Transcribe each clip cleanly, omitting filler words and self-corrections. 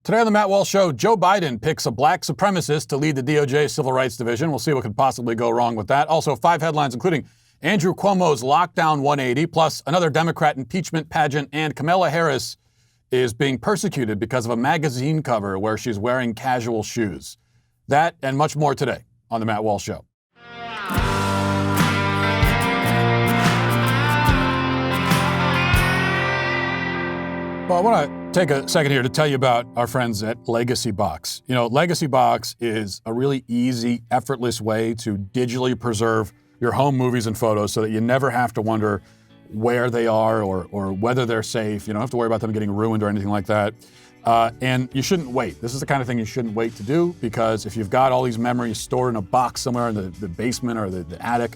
Today on the Matt Walsh Show, Joe Biden picks a black supremacist to lead the DOJ Civil Rights Division. We'll see what could possibly go wrong with that. Also, 5 headlines, including Andrew Cuomo's lockdown 180, plus another Democrat impeachment pageant, and Kamala Harris is being persecuted because of a magazine cover where she's wearing casual shoes. That and much more today on the Matt Walsh Show. Well, I want to take a second here to tell you about our friends at Legacy Box. You know, Legacy Box is a really easy, effortless way to digitally preserve your home movies and photos so that you never have to wonder where they are or whether they're safe. You don't have to worry about them getting ruined or anything like that. And you shouldn't wait. This is the kind of thing you shouldn't wait to do, because if you've got all these memories stored in a box somewhere in the basement or the attic,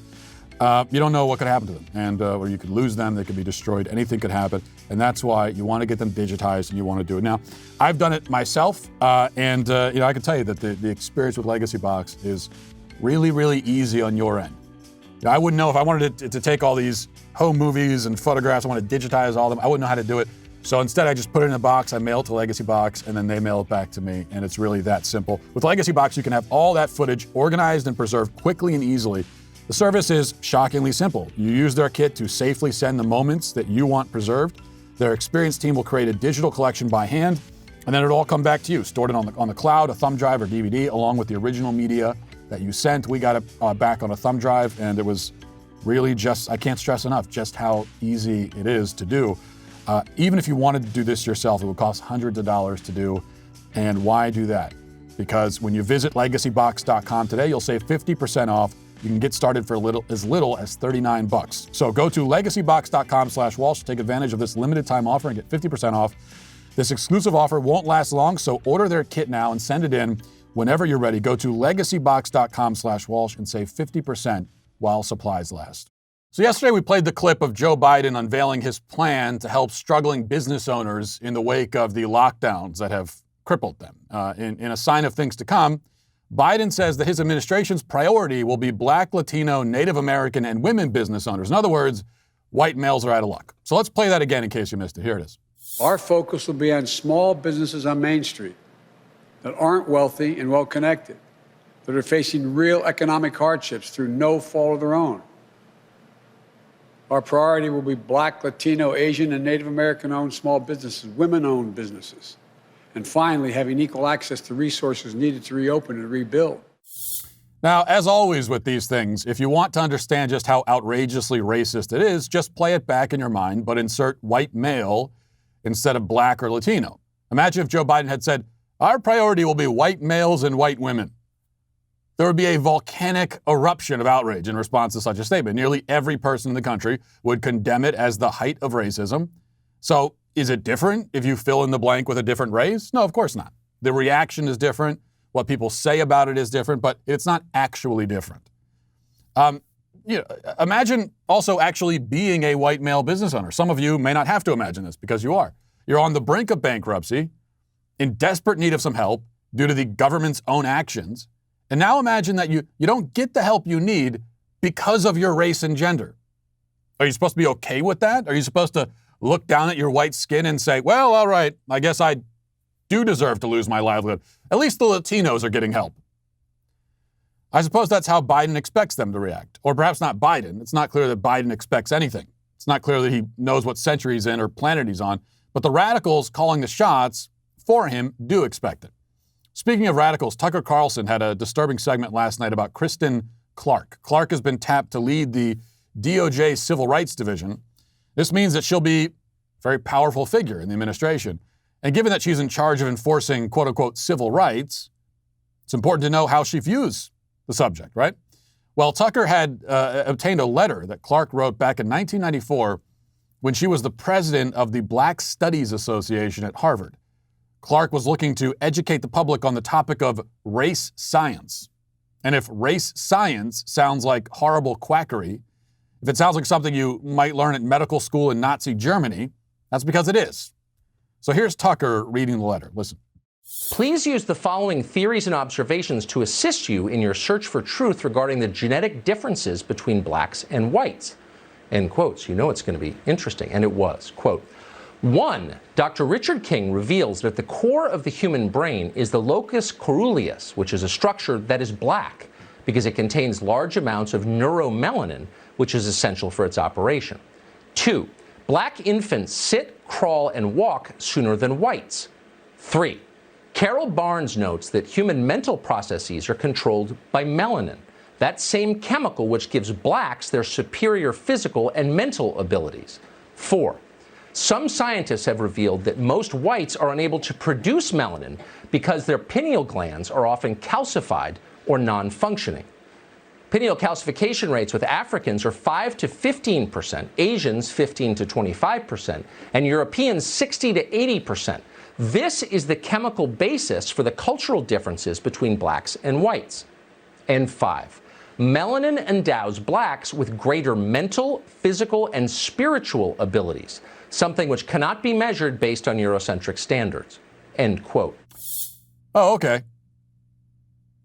you don't know what could happen to them. And or you could lose them, they could be destroyed, anything could happen. And that's why you want to get them digitized and you want to do it. Now, I've done it myself, and I can tell you that the experience with Legacy Box is really, really easy on your end. I wouldn't know if I wanted to take all these home movies and photographs, I want to digitize all of them, I wouldn't know how to do it. So instead, I just put it in a box, I mail it to Legacy Box, and then they mail it back to me, and it's really that simple. With Legacy Box, you can have all that footage organized and preserved quickly and easily. The service is shockingly simple. You use their kit to safely send the moments that you want preserved. Their experienced team will create a digital collection by hand, and then it'll all come back to you, stored on the cloud, a thumb drive or DVD, along with the original media that you sent. We got it back on a thumb drive, and it was really just, I can't stress enough just how easy it is to do. Even if you wanted to do this yourself, it would cost hundreds of dollars to do. And why do that? Because when you visit legacybox.com today, you'll save 50% off. You can get started for as little as $39. So go to legacybox.com/Walsh to take advantage of this limited time offer and get 50% off. This exclusive offer won't last long, so order their kit now and send it in whenever you're ready. Go to legacybox.com/Walsh and save 50% while supplies last. So yesterday we played the clip of Joe Biden unveiling his plan to help struggling business owners in the wake of the lockdowns that have crippled them. In a sign of things to come, Biden says that his administration's priority will be Black, Latino, Native American, and women business owners. In other words, white males are out of luck. So let's play that again in case you missed it. Here it is. Our focus will be on small businesses on Main Street that aren't wealthy and well-connected, that are facing real economic hardships through no fault of their own. Our priority will be Black, Latino, Asian, and Native American-owned small businesses, women-owned businesses, and finally, having equal access to resources needed to reopen and rebuild. Now, as always with these things, if you want to understand just how outrageously racist it is, just play it back in your mind, but insert white male instead of Black or Latino. Imagine if Joe Biden had said, our priority will be white males and white women. There would be a volcanic eruption of outrage in response to such a statement. Nearly every person in the country would condemn it as the height of racism. So is it different if you fill in the blank with a different race? No, of course not. The reaction is different. What people say about it is different, but it's not actually different. Imagine also actually being a white male business owner. Some of you may not have to imagine this because you are. You're on the brink of bankruptcy, in desperate need of some help due to the government's own actions. And now imagine that you don't get the help you need because of your race and gender. Are you supposed to be okay with that? Are you supposed to look down at your white skin and say, well, all right, I guess I do deserve to lose my livelihood. At least the Latinos are getting help. I suppose that's how Biden expects them to react. Or perhaps not Biden. It's not clear that Biden expects anything. It's not clear that he knows what century he's in or planet he's on. But the radicals calling the shots for him do expect it. Speaking of radicals, Tucker Carlson had a disturbing segment last night about Kristen Clark. Clark has been tapped to lead the DOJ Civil Rights Division. This means that she'll be a very powerful figure in the administration. And given that she's in charge of enforcing, quote unquote, civil rights, it's important to know how she views the subject, right? Well, Tucker had obtained a letter that Clark wrote back in 1994 when she was the president of the Black Studies Association at Harvard. Clark was looking to educate the public on the topic of race science. And if race science sounds like horrible quackery, if it sounds like something you might learn at medical school in Nazi Germany, that's because it is. So here's Tucker reading the letter. Listen. Please use the following theories and observations to assist you in your search for truth regarding the genetic differences between blacks and whites. End quotes. You know it's going to be interesting. And it was. Quote, One, Dr. Richard King reveals that at the core of the human brain is the locus coeruleus, which is a structure that is black because it contains large amounts of neuromelanin, which is essential for its operation. Two, black infants sit, crawl, and walk sooner than whites. Three, Carol Barnes notes that human mental processes are controlled by melanin, that same chemical which gives blacks their superior physical and mental abilities. Four, some scientists have revealed that most whites are unable to produce melanin because their pineal glands are often calcified or non-functioning. Pineal calcification rates with Africans are 5 to 15%, Asians 15 to 25%, and Europeans 60 to 80%. This is the chemical basis for the cultural differences between blacks and whites. And 5, melanin endows blacks with greater mental, physical, and spiritual abilities, something which cannot be measured based on Eurocentric standards. End quote. Oh, okay.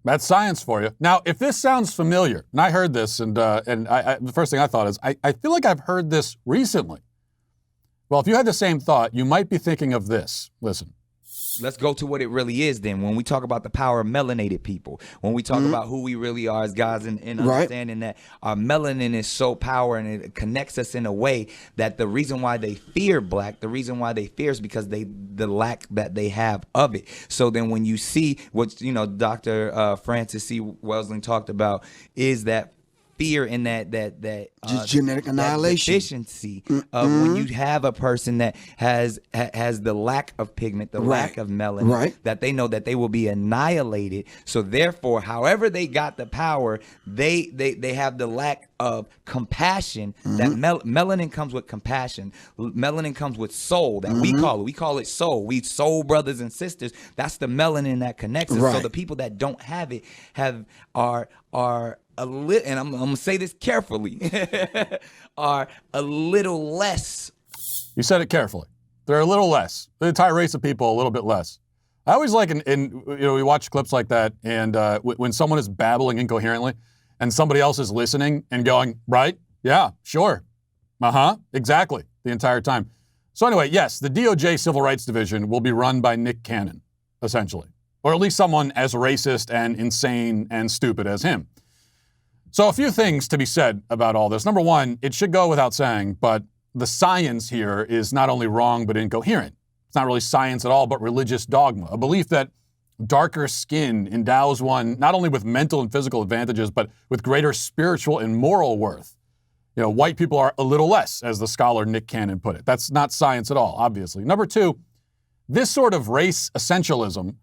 That's science for you. Now, if this sounds familiar, and I heard this, and the first thing I thought is, I feel like I've heard this recently. Well, if you had the same thought, you might be thinking of this. Listen. Let's go to what it really is then. When we talk about the power of melanated people, when we talk about who we really are as guys and understanding that our melanin is so powerful and it connects us in a way that the reason why they fear black, the reason why they fear is because the lack that they have of it. So then when you see what, Dr. Francis C. Welsing talked about is that fear in that just genetic annihilation, that deficiency of when you have a person that has the lack of pigment, the lack of melanin, that they know that they will be annihilated. So therefore, however they got the power, they have the lack of compassion. That melanin comes with compassion. Melanin comes with soul. That we call it soul. We soul brothers and sisters. That's the melanin that connects us. So the people that don't have it are a little, and I'm gonna say this carefully, are a little less. You said it carefully. They're a little less. The entire race of people a little bit less. I always like we watch clips like that, and when someone is babbling incoherently, and somebody else is listening and going, right, yeah, sure, exactly, the entire time. So anyway, yes, the DOJ Civil Rights Division will be run by Nick Cannon, essentially, or at least someone as racist and insane and stupid as him. So a few things to be said about all this. Number one, it should go without saying, but the science here is not only wrong, but incoherent. It's not really science at all, but religious dogma. A belief that darker skin endows one not only with mental and physical advantages, but with greater spiritual and moral worth. White people are a little less, as the scholar Nick Cannon put it. That's not science at all, obviously. Number two, this sort of race essentialism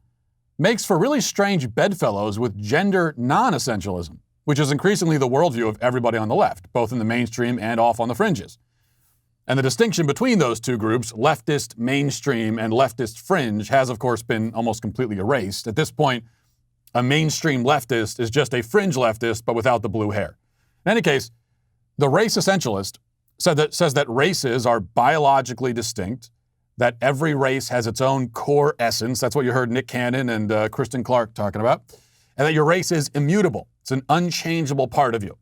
makes for really strange bedfellows with gender non-essentialism, which is increasingly the worldview of everybody on the left, both in the mainstream and off on the fringes. And the distinction between those two groups, leftist mainstream and leftist fringe, has of course been almost completely erased. At this point, a mainstream leftist is just a fringe leftist, but without the blue hair. In any case, the race essentialist says that races are biologically distinct, that every race has its own core essence. That's what you heard Nick Cannon and Kristen Clark talking about. And that your race is immutable. It's an unchangeable part of you.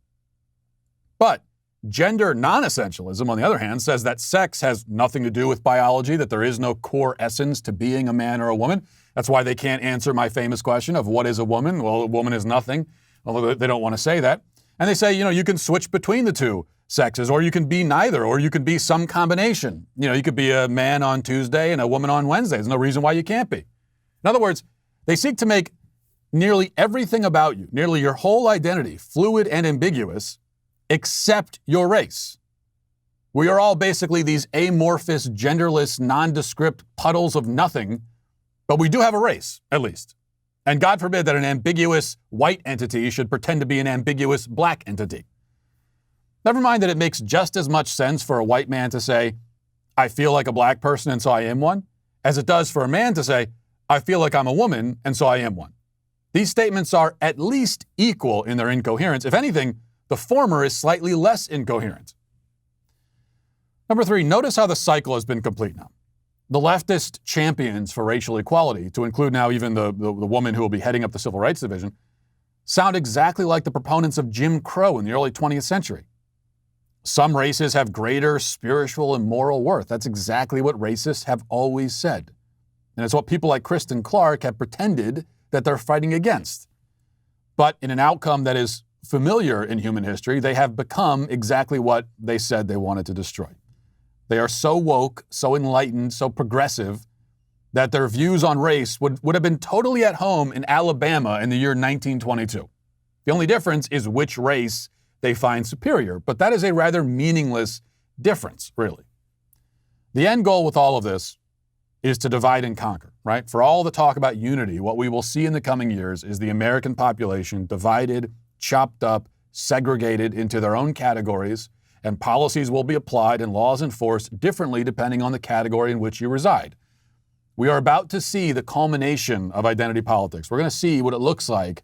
But gender non-essentialism, on the other hand, says that sex has nothing to do with biology, that there is no core essence to being a man or a woman. That's why they can't answer my famous question of what is a woman? Well, a woman is nothing, although they don't want to say that. And they say, you can switch between the two sexes, or you can be neither, or you can be some combination. You could be a man on Tuesday and a woman on Wednesday. There's no reason why you can't be. In other words, they seek to make nearly everything about you, nearly your whole identity, fluid and ambiguous, except your race. We are all basically these amorphous, genderless, nondescript puddles of nothing, but we do have a race, at least. And God forbid that an ambiguous white entity should pretend to be an ambiguous black entity. Never mind that it makes just as much sense for a white man to say, I feel like a black person and so I am one, as it does for a man to say, I feel like I'm a woman and so I am one. These statements are at least equal in their incoherence. If anything, the former is slightly less incoherent. Number three, notice how the cycle has been complete now. The leftist champions for racial equality, to include now even the woman who will be heading up the Civil Rights Division, sound exactly like the proponents of Jim Crow in the early 20th century. Some races have greater spiritual and moral worth. That's exactly what racists have always said. And it's what people like Kristen Clark have pretended that they're fighting against. But in an outcome that is familiar in human history, they have become exactly what they said they wanted to destroy. They are so woke, so enlightened, so progressive that their views on race would have been totally at home in Alabama in the year 1922. The only difference is which race they find superior, but that is a rather meaningless difference, really. The end goal with all of this is to divide and conquer, right? For all the talk about unity, what we will see in the coming years is the American population divided, chopped up, segregated into their own categories, and policies will be applied and laws enforced differently depending on the category in which you reside. We are about to see the culmination of identity politics. We're going to see what it looks like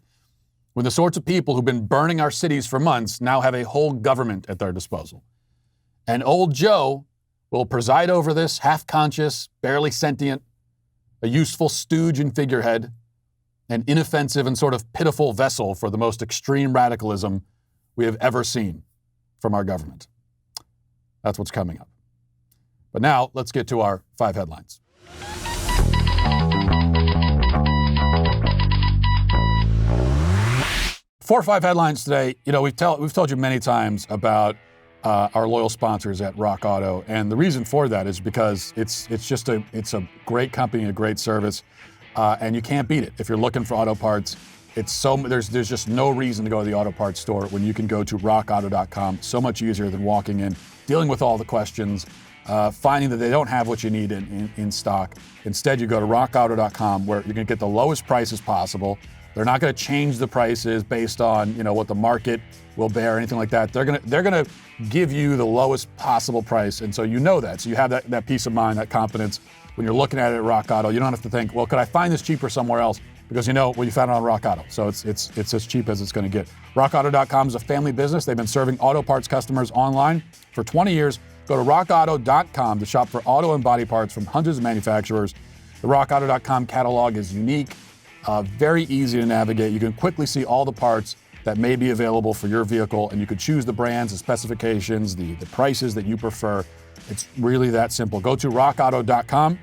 when the sorts of people who've been burning our cities for months now have a whole government at their disposal. And old Joe will preside over this, half-conscious, barely sentient, a useful stooge and figurehead, an inoffensive and sort of pitiful vessel for the most extreme radicalism we have ever seen from our government. That's what's coming up. But now, let's get to our 5 headlines. Four or 5 headlines today. You know, we've told you many times about our loyal sponsors at Rock Auto, and the reason for that is because it's a great company, a great service, and you can't beat it. If you're looking for auto parts, there's just no reason to go to the auto parts store when you can go to rockauto.com. So much easier than walking in, dealing with all the questions, finding that they don't have what you need in stock. Instead, you go to rockauto.com where you're going to get the lowest prices possible. They're not going to change the prices based on, what the market will bear or anything like that. They're going to give you the lowest possible price, and so you know that. So you have that peace of mind, that confidence when you're looking at it at Rock Auto. You don't have to think, well, could I find this cheaper somewhere else? Because you found it on Rock Auto. So it's as cheap as it's going to get. RockAuto.com is a family business. They've been serving auto parts customers online for 20 years. Go to RockAuto.com to shop for auto and body parts from hundreds of manufacturers. The RockAuto.com catalog is unique. Very easy to navigate. You can quickly see all the parts that may be available for your vehicle, and you can choose the brands, the specifications, the prices that you prefer. It's really that simple. Go to rockauto.com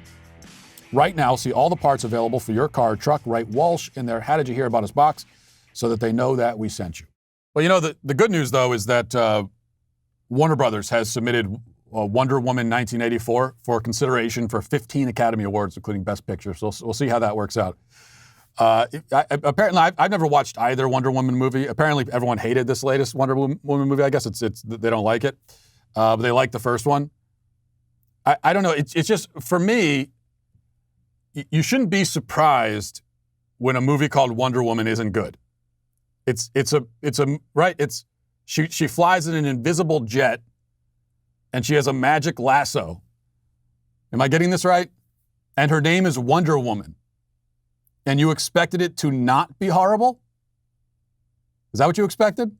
right now. See all the parts available for your car or truck. Write Walsh in there. How did you hear about us box? So that they know that we sent you. Well, the good news, though, is that Warner Brothers has submitted Wonder Woman 1984 for consideration for 15 Academy Awards, including Best Picture. So we'll see how that works out. Apparently, I've never watched either Wonder Woman movie. Apparently, everyone hated this latest Wonder Woman movie. I guess it's they don't like it, but they like the first one. I don't know. It's just, for me, you shouldn't be surprised when a movie called Wonder Woman isn't good. She flies in an invisible jet, and she has a magic lasso. Am I getting this right? And her name is Wonder Woman. And you expected it to not be horrible? Is that what you expected?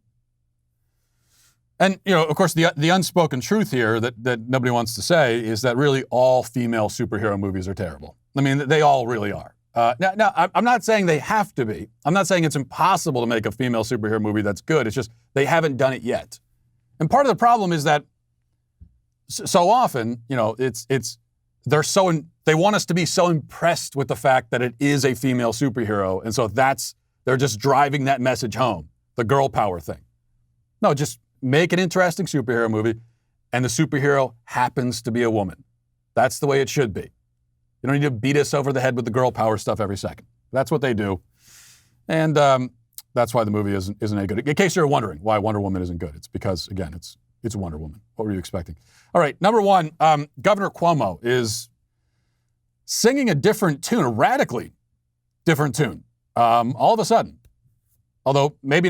And, of course, the unspoken truth here that nobody wants to say is that really all female superhero movies are terrible. I mean, they all really are. Now, I'm not saying they have to be. I'm not saying it's impossible to make a female superhero movie that's good. It's just they haven't done it yet. And part of the problem is that so often, they want us to be so impressed with the fact that it is a female superhero. And so they're just driving that message home, the girl power thing. No, just make an interesting superhero movie, and the superhero happens to be a woman. That's the way it should be. You don't need to beat us over the head with the girl power stuff every second. That's what they do. And that's why the movie isn't any good. In case you're wondering why Wonder Woman isn't good, it's because, again, it's Wonder Woman. What were you expecting? All right, number one, Governor Cuomo is singing a different tune, a radically different tune, all of a sudden. Although maybe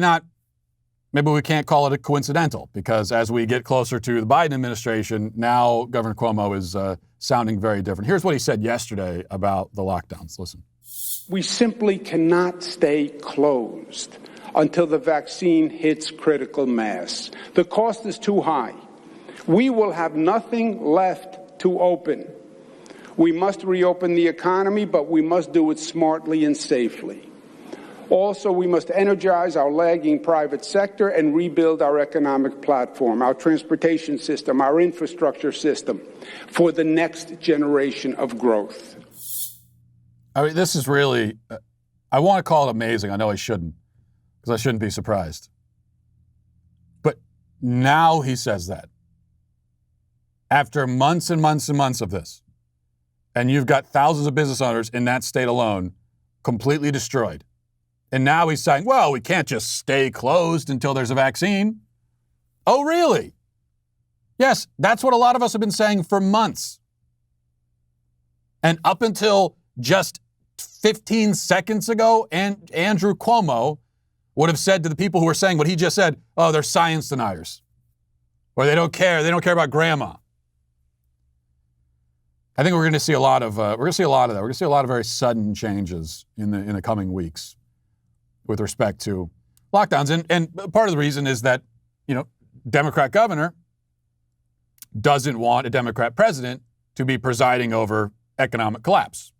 we can't call it a coincidental, because as we get closer to the Biden administration, now Governor Cuomo is sounding very different. Here's what he said yesterday about the lockdowns. Listen. We simply cannot stay closed until the vaccine hits critical mass. The cost is too high. We will have nothing left to open. We must reopen the economy, but we must do it smartly and safely. Also, we must energize our lagging private sector and rebuild our economic platform, our transportation system, our infrastructure system for the next generation of growth. I mean, this is really, I want to call it amazing. I know I shouldn't, because I shouldn't be surprised. But now he says that. After months and months and months of this, and you've got thousands of business owners in that state alone completely destroyed. And now he's saying, well, we can't just stay closed until there's a vaccine. Oh, really? Yes, that's what a lot of us have been saying for months. And up until just 15 seconds ago, Andrew Cuomo would have said to the people who were saying what he just said, oh, they're science deniers. Or they don't care about grandma. I think we're going to see a lot of that. We're going to see a lot of very sudden changes in the coming weeks with respect to lockdowns. And part of the reason is that, Democrat governor doesn't want a Democrat president to be presiding over economic collapse.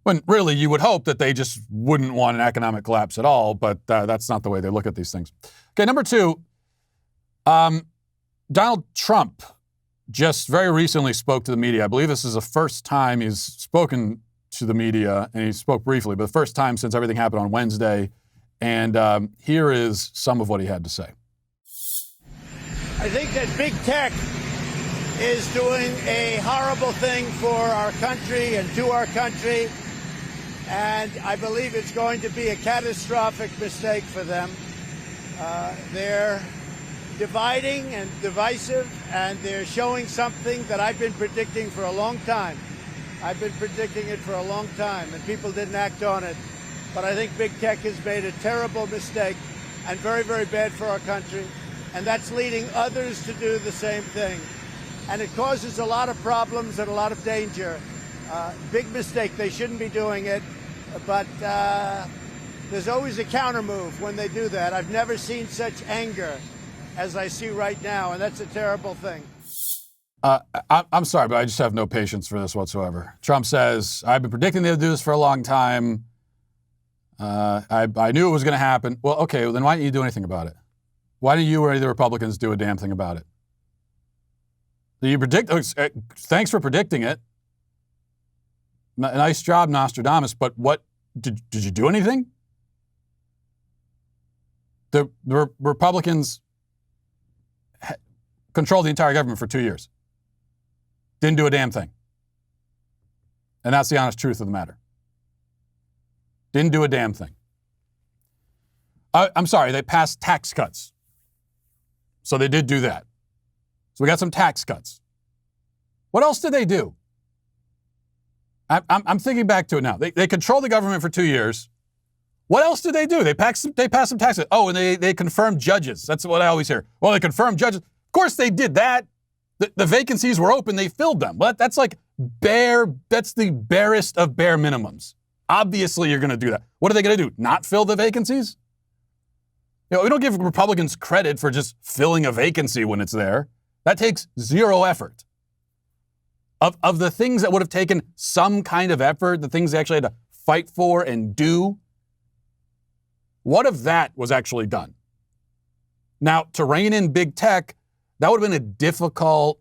When really you would hope that they just wouldn't want an economic collapse at all, but that's not the way they look at these things. Okay, number two, Donald Trump just very recently spoke to the media. I believe this is the first time he's spoken to the media, and he spoke briefly, but the first time since everything happened on Wednesday. And here is some of what he had to say. I think that big tech is doing a horrible thing for our country and to our country, and I believe it's going to be a catastrophic mistake for them. They're dividing and divisive, and they're showing something that I've been predicting for a long time. I've been predicting it for a long time, and people didn't act on it. But I think big tech has made a terrible mistake and very, very bad for our country, and that's leading others to do the same thing. And it causes a lot of problems and a lot of danger. Big mistake. They shouldn't be doing it, but there's always a counter move when they do that. I've never seen such anger as I see right now, and that's a terrible thing. I'm sorry, but I just have no patience for this whatsoever. Trump says, I've been predicting they'll do this for a long time. I knew it was going to happen. Well, okay, then why didn't you do anything about it? Why didn't you or any of the Republicans do a damn thing about it? Thanks for predicting it. Nice job, Nostradamus, but what, did you do anything? The Republicans controlled the entire government for 2 years. Didn't do a damn thing. And that's the honest truth of the matter. Didn't do a damn thing. I'm sorry, they passed tax cuts. So they did do that. So we got some tax cuts. What else did they do? I'm thinking back to it now. They controlled the government for 2 years. What else did they do? They passed some tax cuts. Oh, and they confirmed judges. That's what I always hear. Well, they confirmed judges. Of course they did that. The vacancies were open. They filled them. But that's like that's the barest of bare minimums. Obviously, you're going to do that. What are they going to do? Not fill the vacancies? We don't give Republicans credit for just filling a vacancy when it's there. That takes zero effort. Of the things that would have taken some kind of effort, the things they actually had to fight for and do, what if that was actually done? Now, to rein in big tech, that would have been a difficult,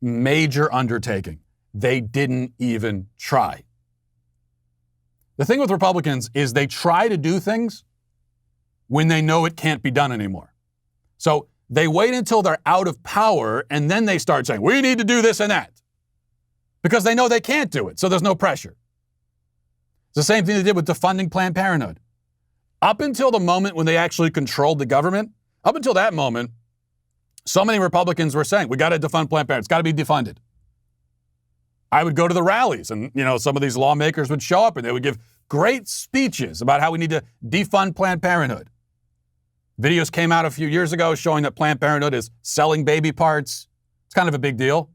major undertaking. They didn't even try. The thing with Republicans is they try to do things when they know it can't be done anymore. So they wait until they're out of power, and then they start saying, we need to do this and that. Because they know they can't do it, so there's no pressure. It's the same thing they did with defunding Planned Parenthood. Up until the moment when they actually controlled the government, up until that moment, so many Republicans were saying, we got to defund Planned Parenthood. It's got to be defunded. I would go to the rallies and, some of these lawmakers would show up and they would give great speeches about how we need to defund Planned Parenthood. Videos came out a few years ago showing that Planned Parenthood is selling baby parts. It's kind of a big deal.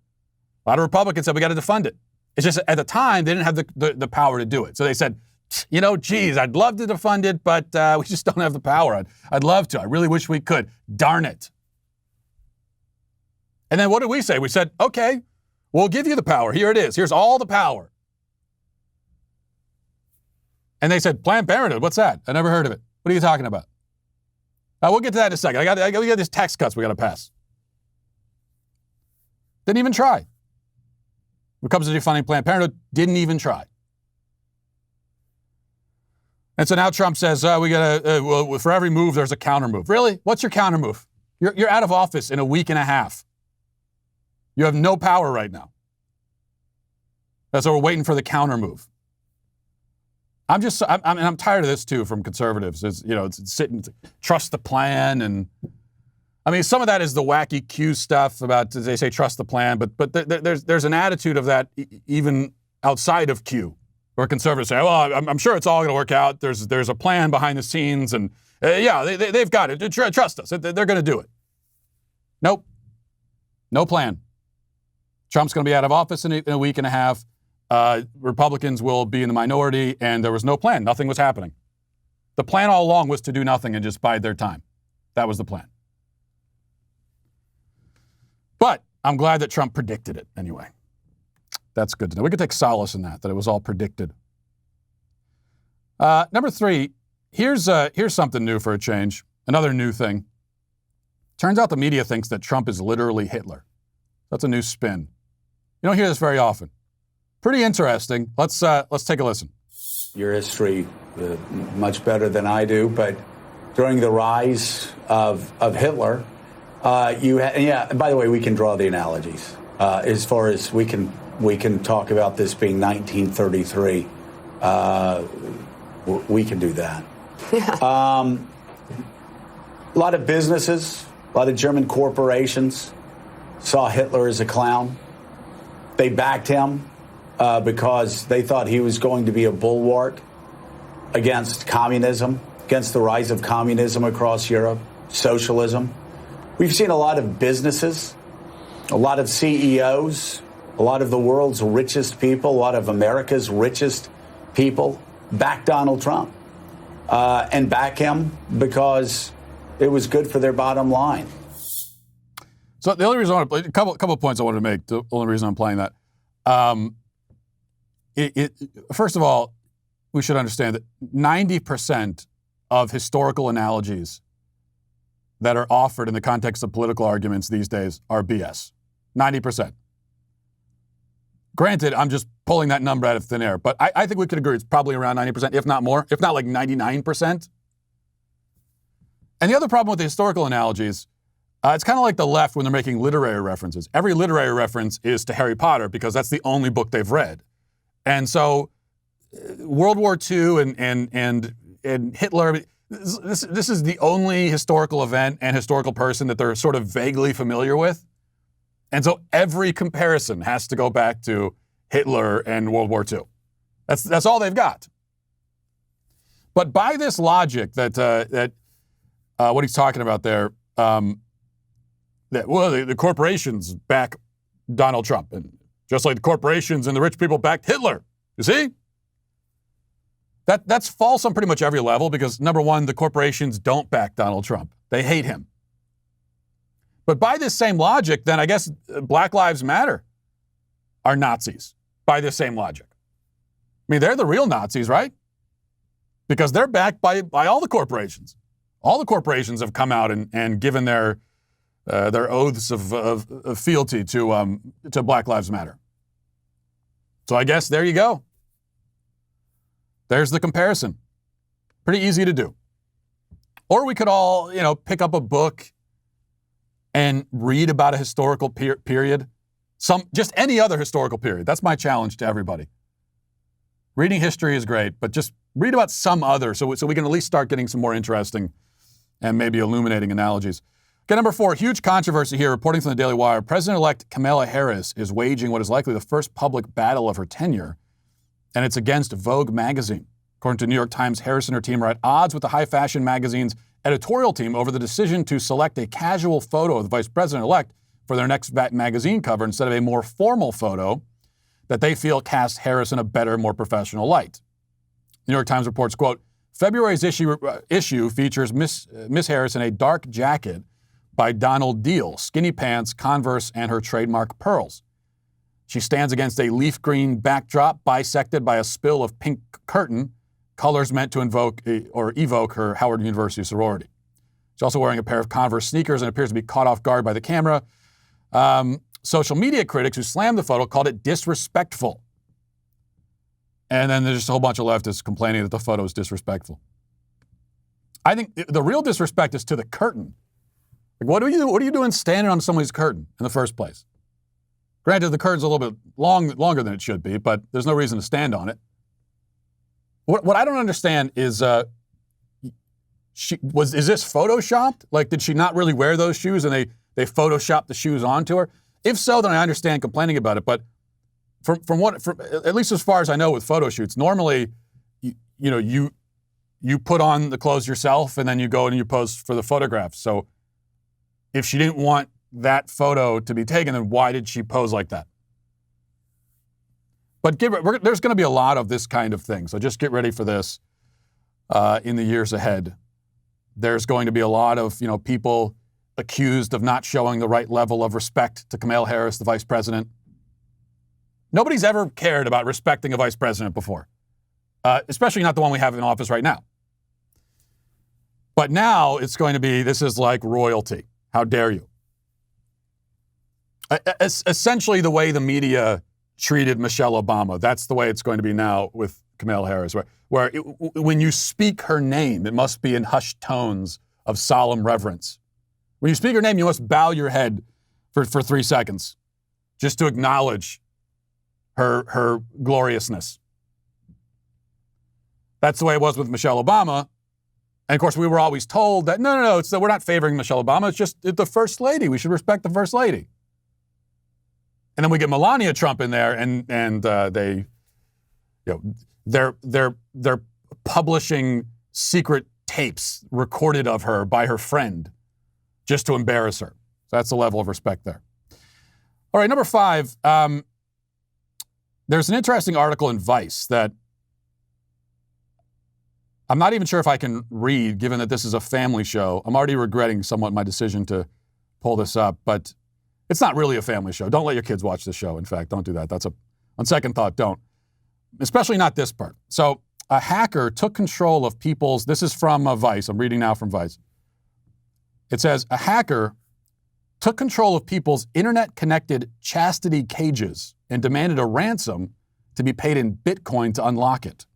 A lot of Republicans said we got to defund it. It's just at the time, they didn't have the power to do it. So they said, geez, I'd love to defund it, but we just don't have the power. I'd love to. I really wish we could. Darn it. And then what did we say? We said, okay, we'll give you the power. Here it is. Here's all the power. And they said, Planned Parenthood, what's that? I never heard of it. What are you talking about? We'll get to that in a second. We got these tax cuts we got to pass. Didn't even try. When it comes to defunding Planned Parenthood, didn't even try. And so now Trump says, we got to, for every move, there's a counter move. Really? What's your counter move? You're out of office in a week and a half. You have no power right now. That's why we're waiting for the counter move. I'm tired of this too from conservatives. It's sitting, trust the plan, and I mean some of that is the wacky Q stuff about they say trust the plan, but there's an attitude of that even outside of Q, where conservatives say, well, I'm sure it's all going to work out. There's a plan behind the scenes, and they've got it. Trust us, they're going to do it. Nope, no plan. Trump's going to be out of office in a week and a half. Republicans will be in the minority, and there was no plan. Nothing was happening. The plan all along was to do nothing and just bide their time. That was the plan. But I'm glad that Trump predicted it anyway. That's good to know. We could take solace in that it was all predicted. Number 3, here's something new for a change. Another new thing. Turns out the media thinks that Trump is literally Hitler. That's a new spin. You don't hear this very often. Pretty interesting. Let's take a listen. Your history much better than I do, but during the rise of Hitler, and by the way, we can draw the analogies as far as we can talk about this being 1933. We can do that. Yeah. A lot of businesses, a lot of German corporations saw Hitler as a clown. They backed him. Because they thought he was going to be a bulwark against communism, against the rise of communism across Europe, socialism. We've seen a lot of businesses, a lot of CEOs, a lot of the world's richest people, a lot of America's richest people back Donald Trump and back him because it was good for their bottom line. So the only reason I want to play, a couple of points I wanted to make, the only reason I'm playing that. First of all, we should understand that 90% of historical analogies that are offered in the context of political arguments these days are BS. 90%. Granted, I'm just pulling that number out of thin air, but I think we could agree it's probably around 90%, if not more, if not like 99%. And the other problem with the historical analogies, it's kind of like the left when they're making literary references. Every literary reference is to Harry Potter because that's the only book they've read. And so World War II and Hitler, this is the only historical event and historical person that they're sort of vaguely familiar with. And so every comparison has to go back to Hitler and World War II. That's all they've got. But by this logic that what he's talking about there, the corporations back Donald Trump, and just like the corporations and the rich people backed Hitler. You see? That's false on pretty much every level because, number one, the corporations don't back Donald Trump. They hate him. But by this same logic, then I guess Black Lives Matter are Nazis by this same logic. I mean, they're the real Nazis, right? Because they're backed by all the corporations. All the corporations have come out and given their oaths of fealty to Black Lives Matter. So I guess there you go. There's the comparison. Pretty easy to do. Or we could all, pick up a book and read about a historical period. Just any other historical period. That's my challenge to everybody. Reading history is great, but just read about some other so we can at least start getting some more interesting and maybe illuminating analogies. Okay, number 4, huge controversy here. Reporting from the Daily Wire, President-elect Kamala Harris is waging what is likely the first public battle of her tenure, and it's against Vogue magazine. According to New York Times, Harris and her team are at odds with the high fashion magazine's editorial team over the decision to select a casual photo of the vice president-elect for their next magazine cover instead of a more formal photo that they feel casts Harris in a better, more professional light. The New York Times reports, quote, February's issue features Miss Harris in a dark jacket by Donald Deal, skinny pants, Converse, and her trademark pearls. She stands against a leaf green backdrop bisected by a spill of pink curtain colors meant to evoke her Howard University sorority. She's also wearing a pair of Converse sneakers and appears to be caught off guard by the camera. Social media critics who slammed the photo called it disrespectful. And then there's just a whole bunch of leftists complaining that the photo is disrespectful. I think the real disrespect is to the curtain. Like, what are you doing standing on somebody's curtain in the first place? Granted, the curtain's a little bit longer than it should be, but there's no reason to stand on it. What I don't understand is, is this photoshopped? Like, did she not really wear those shoes and they photoshopped the shoes onto her? If so, then I understand complaining about it. But from at least as far as I know with photo shoots, normally, you put on the clothes yourself and then you go and you pose for the photograph. So if she didn't want that photo to be taken, then why did she pose like that? But there's going to be a lot of this kind of thing. So just get ready for this in the years ahead. There's going to be a lot of, people accused of not showing the right level of respect to Kamala Harris, the vice president. Nobody's ever cared about respecting a vice president before, especially not the one we have in office right now. But now it's going to be, this is like royalty. How dare you? Essentially the way the media treated Michelle Obama, that's the way it's going to be now with Kamala Harris, where when you speak her name, it must be in hushed tones of solemn reverence. When you speak her name, you must bow your head for 3 seconds just to acknowledge her gloriousness. That's the way it was with Michelle Obama. And of course, we were always told that, no, it's that we're not favoring Michelle Obama. It's just the first lady. We should respect the first lady. And then we get Melania Trump in there, and they're publishing secret tapes recorded of her by her friend just to embarrass her. So that's the level of respect there. All right, number 5. There's an interesting article in Vice that I'm not even sure if I can read, given that this is a family show. I'm already regretting somewhat my decision to pull this up, but it's not really a family show. Don't let your kids watch this show. In fact, don't do that. On second thought, don't. Especially not this part. So a hacker took control of people's, this is from Vice. I'm reading now from Vice. It says, a hacker took control of people's internet-connected chastity cages and demanded a ransom to be paid in Bitcoin to unlock it.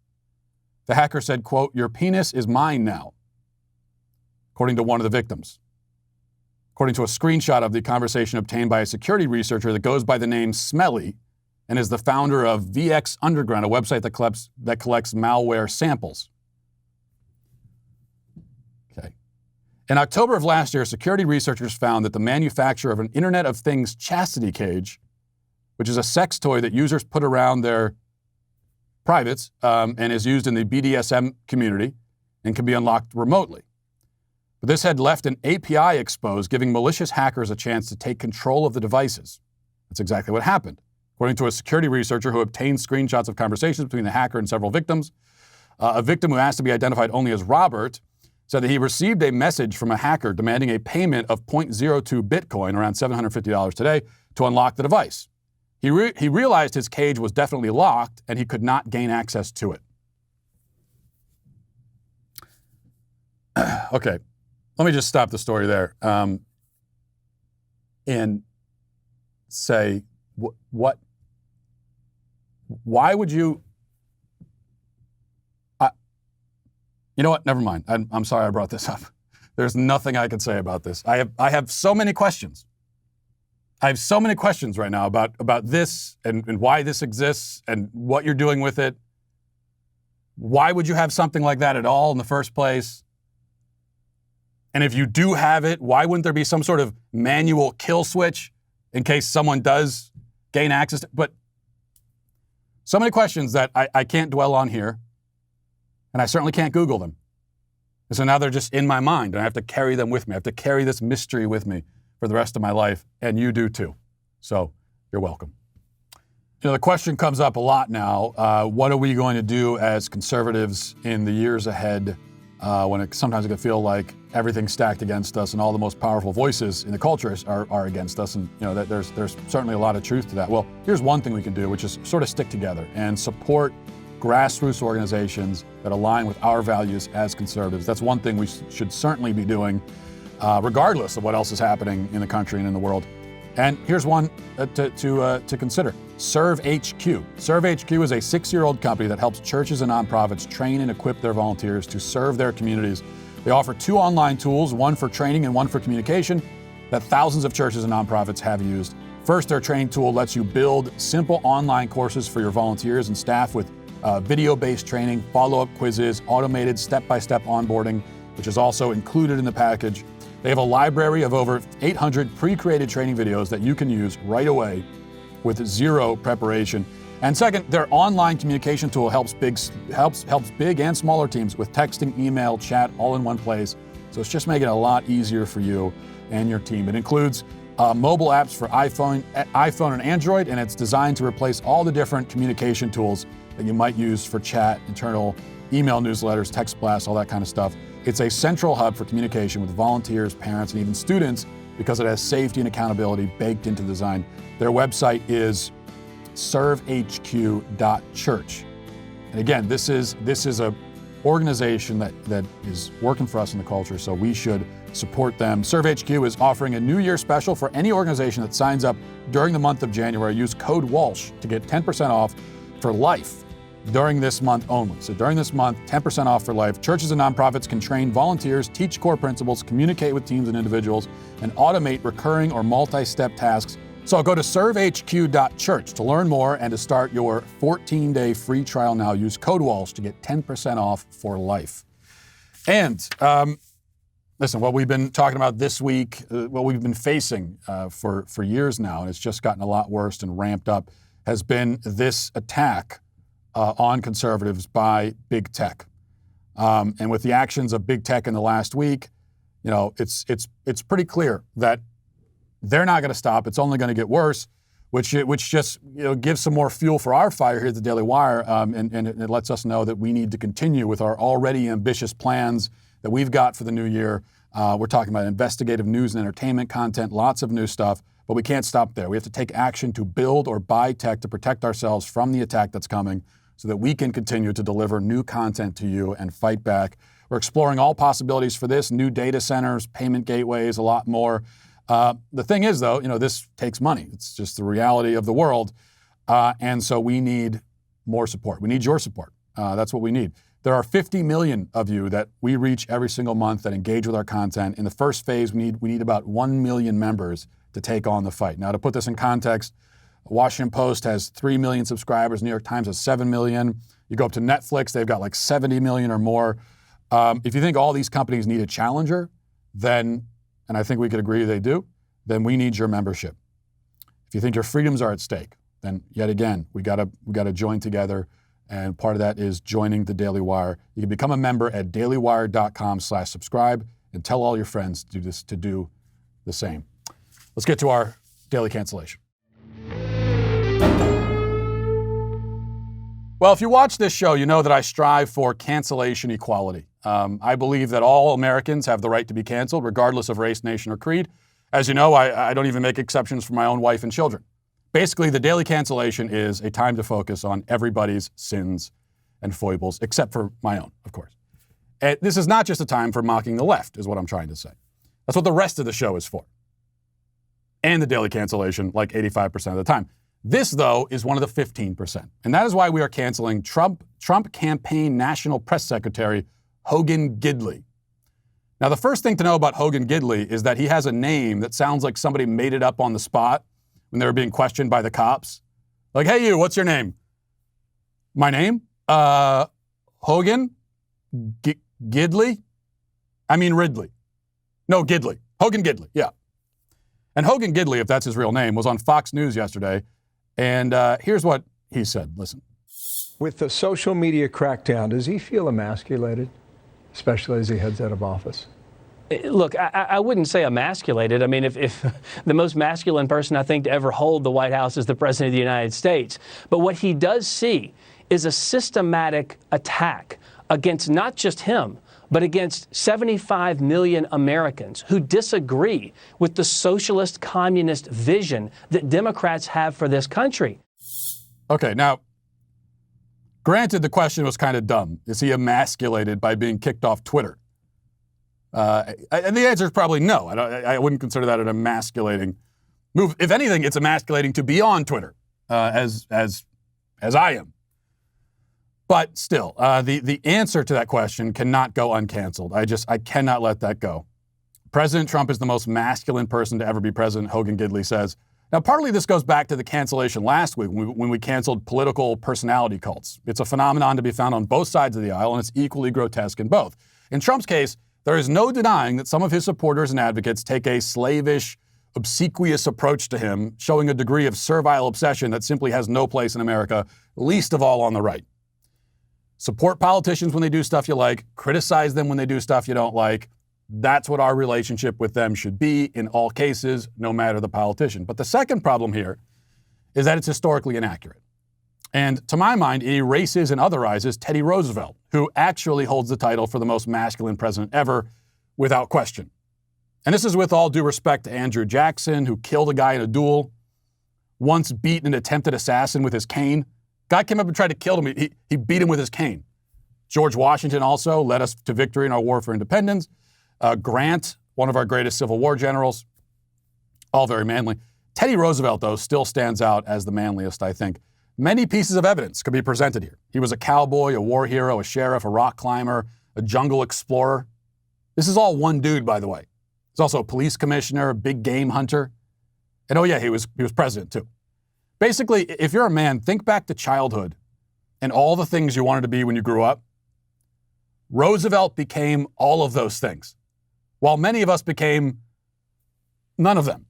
The hacker said, quote, "Your penis is mine now," according to one of the victims. According to a screenshot of the conversation obtained by a security researcher that goes by the name Smelly and is the founder of VX Underground, a website that collects malware samples. Okay. In October of last year, security researchers found that the manufacturer of an Internet of Things chastity cage, which is a sex toy that users put around their privates and is used in the BDSM community and can be unlocked remotely. But this had left an API exposed, giving malicious hackers a chance to take control of the devices. That's exactly what happened. According to a security researcher who obtained screenshots of conversations between the hacker and several victims, a victim who asked to be identified only as Robert said that he received a message from a hacker demanding a payment of 0.02 Bitcoin, around $750 today, to unlock the device. He realized his cage was definitely locked and he could not gain access to it. Okay, let me just stop the story there and say, what? Why would you? You know what? Never mind. I'm sorry I brought this up. There's nothing I can say about this. I have so many questions. I have so many questions right now about this and why this exists and what you're doing with it. Why would you have something like that at all in the first place? And if you do have it, why wouldn't there be some sort of manual kill switch in case someone does gain access to? But so many questions that I can't dwell on here, and I certainly can't Google them. And so now they're just in my mind, and I have to carry them with me. I have to carry this mystery with me for the rest of my life, and you do too. So you're welcome. The question comes up a lot now. What are we going to do as conservatives in the years ahead when sometimes it can feel like everything's stacked against us and all the most powerful voices in the culture are against us? And that there's certainly a lot of truth to that. Well, here's one thing we can do, which is sort of stick together and support grassroots organizations that align with our values as conservatives. That's one thing we should certainly be doing, regardless of what else is happening in the country and in the world. And here's one to consider. Serve HQ. Serve HQ is a 6-year-old company that helps churches and nonprofits train and equip their volunteers to serve their communities. They offer 2 online tools, one for training and one for communication, that thousands of churches and nonprofits have used. First, their training tool lets you build simple online courses for your volunteers and staff with video-based training, follow-up quizzes, automated step-by-step onboarding, which is also included in the package. They have a library of over 800 pre-created training videos that you can use right away with zero preparation. And second, their online communication tool helps big and smaller teams with texting, email, chat, all in one place. So it's just making it a lot easier for you and your team. It includes mobile apps for iPhone and Android, and it's designed to replace all the different communication tools that you might use for chat, internal email newsletters, text blasts, all that kind of stuff. It's a central hub for communication with volunteers, parents, and even students because it has safety and accountability baked into the design. Their website is servehq.church. And again, this is a organization that is working for us in the culture, so we should support them. ServeHQ is offering a New Year special for any organization that signs up during the month of January. Use code Walsh to get 10% off for life during this month only. So during this month, 10% off for life. Churches and nonprofits can train volunteers, teach core principles, communicate with teams and individuals, and automate recurring or multi-step tasks. So go to servehq.church to learn more and to start your 14-day free trial now. Use code Walsh to get 10% off for life. And listen, what we've been talking about this week, what we've been facing for years now, and it's just gotten a lot worse and ramped up, has been this attack on conservatives by big tech. And with the actions of big tech in the last week, you know, it's pretty clear that they're not going to stop. It's only going to get worse, which just gives some more fuel for our fire here at the Daily Wire, and it lets us know that we need to continue with our already ambitious plans that we've got for the new year. We're talking about investigative news and entertainment content, lots of new stuff, but we can't stop there. We have to take action to build or buy tech to protect ourselves from the attack that's coming so that we can continue to deliver new content to you and fight back. We're exploring all possibilities for this, new data centers, payment gateways, a lot more. The thing is, though, this takes money. It's just the reality of the world. And so we need more support. We need your support. That's what we need. There are 50 million of you that we reach every single month that engage with our content. In the first phase, we need about 1 million members to take on the fight. Now, to put this in context, Washington Post has 3 million subscribers. New York Times has 7 million. You go up to Netflix, they've got like 70 million or more. If you think all these companies need a challenger, then, and I think we could agree they do, then we need your membership. If you think your freedoms are at stake, then yet again, we gotta join together. And part of that is joining the Daily Wire. You can become a member at dailywire.com/subscribe and tell all your friends to do the same. Let's get to our daily cancellation. Well, if you watch this show, you know that I strive for cancellation equality. I believe that all Americans have the right to be canceled, regardless of race, nation, or creed. As you know, I don't even make exceptions for my own wife and children. Basically, the daily cancellation is a time to focus on everybody's sins and foibles, except for my own, of course. And this is not just a time for mocking the left, is what I'm trying to say. That's what the rest of the show is for. And the daily cancellation, like 85% of the time. This, though, is one of the 15%. And that is why we are canceling Trump campaign National Press Secretary Hogan Gidley. Now, the first thing to know about Hogan Gidley is that he has a name that sounds like somebody made it up on the spot when they were being questioned by the cops. Like, hey, you, what's your name? My name? Hogan? Gidley? I mean Ridley. No, Gidley. Hogan Gidley, yeah. And Hogan Gidley, if that's his real name, was on Fox News yesterday. And here's what he said. Listen. With the social media crackdown, does he feel emasculated, especially as he heads out of office? Look, I wouldn't say emasculated. I mean, if the most masculine person I think to ever hold the White House is the President of the United States. But what he does see is a systematic attack against not just him, but against 75 million Americans who disagree with the socialist communist vision that Democrats have for this country. Okay, now, Granted, the question was kind of dumb. Is he emasculated by being kicked off Twitter? And the answer is probably no. I wouldn't consider that an emasculating move. If anything, it's emasculating to be on Twitter, as I am. But still, the answer to that question cannot go uncanceled. I cannot let that go. President Trump is the most masculine person to ever be president, Hogan Gidley says. Now, partly this goes back to the cancellation last week when we canceled political personality cults. It's a phenomenon to be found on both sides of the aisle, and it's equally grotesque in both. In Trump's case, there is no denying that some of his supporters and advocates take a slavish, obsequious approach to him, showing a degree of servile obsession that simply has no place in America, least of all on the right. Support politicians when they do stuff you like, criticize them when they do stuff you don't like. That's what our relationship with them should be in all cases, no matter the politician. But the second problem here is that it's historically inaccurate. And to my mind, it erases and otherizes Teddy Roosevelt, who actually holds the title for the most masculine president ever, without question. And this is with all due respect to Andrew Jackson, who killed a guy in a duel, once beat an attempted assassin with his cane. Guy came up and tried to kill him. He beat him with his cane. George Washington also led us to victory in our war for independence. Grant, one of our greatest Civil War generals, all very manly. Teddy Roosevelt, though, still stands out as the manliest, I think. Many pieces of evidence could be presented here. He was a cowboy, a war hero, a sheriff, a rock climber, a jungle explorer. This is all one dude, by the way. He's also a police commissioner, a big game hunter. And oh yeah, he was president too. Basically, if you're a man, think back to childhood and all the things you wanted to be when you grew up. Roosevelt became all of those things, while many of us became none of them.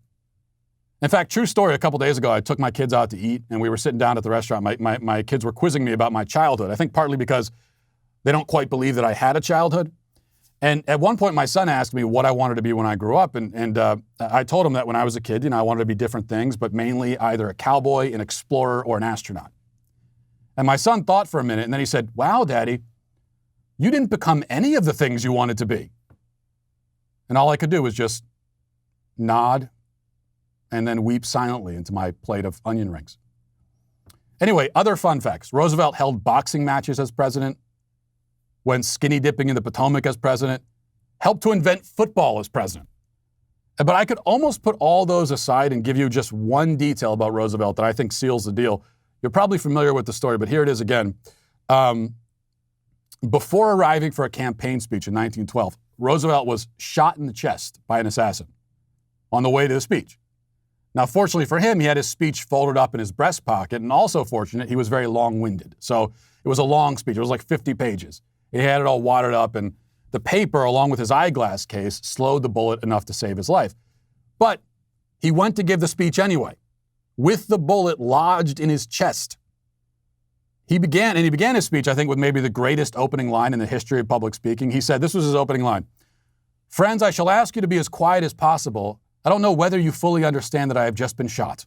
In fact, true story, a couple days ago, I took my kids out to eat, and we were sitting down at the restaurant. My kids were quizzing me about my childhood. I think partly because they don't quite believe that I had a childhood. And at one point, my son asked me what I wanted to be when I grew up. And I told him that when I was a kid, I wanted to be different things, but mainly either a cowboy, an explorer, or an astronaut. And my son thought for a minute, and then he said, "Wow, Daddy, you didn't become any of the things you wanted to be." And all I could do was just nod and then weep silently into my plate of onion rings. Anyway, other fun facts. Roosevelt held boxing matches as president, went skinny dipping in the Potomac as president, helped to invent football as president. But I could almost put all those aside and give you just one detail about Roosevelt that I think seals the deal. You're probably familiar with the story, but here it is again. Before arriving for a campaign speech in 1912, Roosevelt was shot in the chest by an assassin on the way to the speech. Now, fortunately for him, he had his speech folded up in his breast pocket, and also fortunate, he was very long-winded. So it was a long speech. It was like 50 pages. He had it all wadded up, and the paper, along with his eyeglass case, slowed the bullet enough to save his life. But he went to give the speech anyway, with the bullet lodged in his chest. He began his speech, I think, with maybe the greatest opening line in the history of public speaking. He said, this was his opening line: "Friends, I shall ask you to be as quiet as possible. I don't know whether you fully understand that I have just been shot."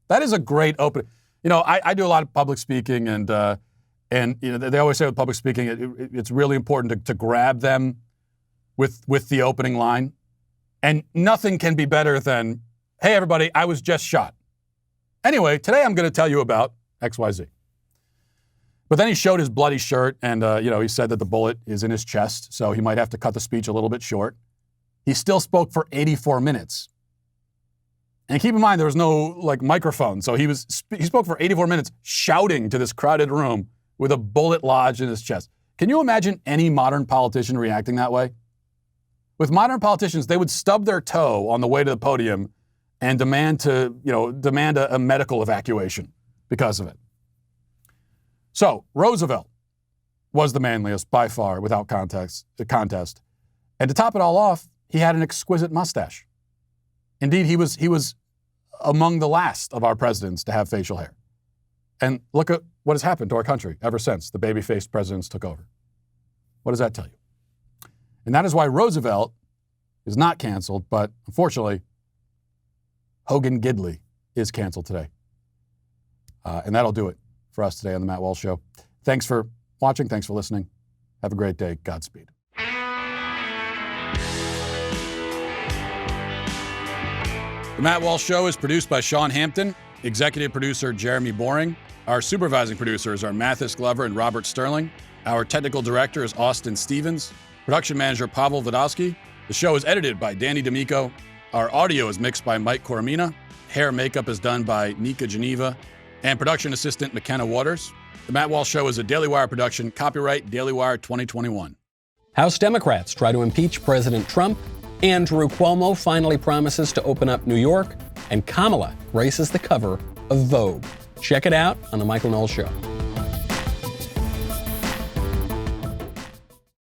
That is a great opening. I do a lot of public speaking, and they always say with public speaking, it's really important to grab them with the opening line. And nothing can be better than, "Hey, everybody, I was just shot. Anyway, today I'm going to tell you about XYZ." But then he showed his bloody shirt, and he said that the bullet is in his chest, so he might have to cut the speech a little bit short. He still spoke for 84 minutes. And keep in mind, there was no microphone, so he spoke for 84 minutes shouting to this crowded room with a bullet lodged in his chest. Can you imagine any modern politician reacting that way? With modern politicians, they would stub their toe on the way to the podium and demand a medical evacuation because of it. So Roosevelt was the manliest by far, without contest. And to top it all off, he had an exquisite mustache. Indeed, he was among the last of our presidents to have facial hair. And look at what has happened to our country ever since the baby-faced presidents took over. What does that tell you? And that is why Roosevelt is not canceled, but unfortunately, Hogan Gidley is canceled today. And that'll do it for us today on the Matt Walsh Show. Thanks for watching. Thanks for listening. Have a great day. Godspeed. The Matt Walsh Show is produced by Sean Hampton, executive producer Jeremy Boring. Our supervising producers are Mathis Glover and Robert Sterling. Our technical director is Austin Stevens. Production manager Pavel Vodosky. The show is edited by Danny D'Amico. Our audio is mixed by Mike Coromina. Hair and makeup is done by Nika Geneva. And production assistant McKenna Waters. The Matt Walsh Show is a Daily Wire production. Copyright Daily Wire 2021. House Democrats try to impeach President Trump. Andrew Cuomo finally promises to open up New York. And Kamala graces the cover of Vogue. Check it out on The Michael Knowles Show.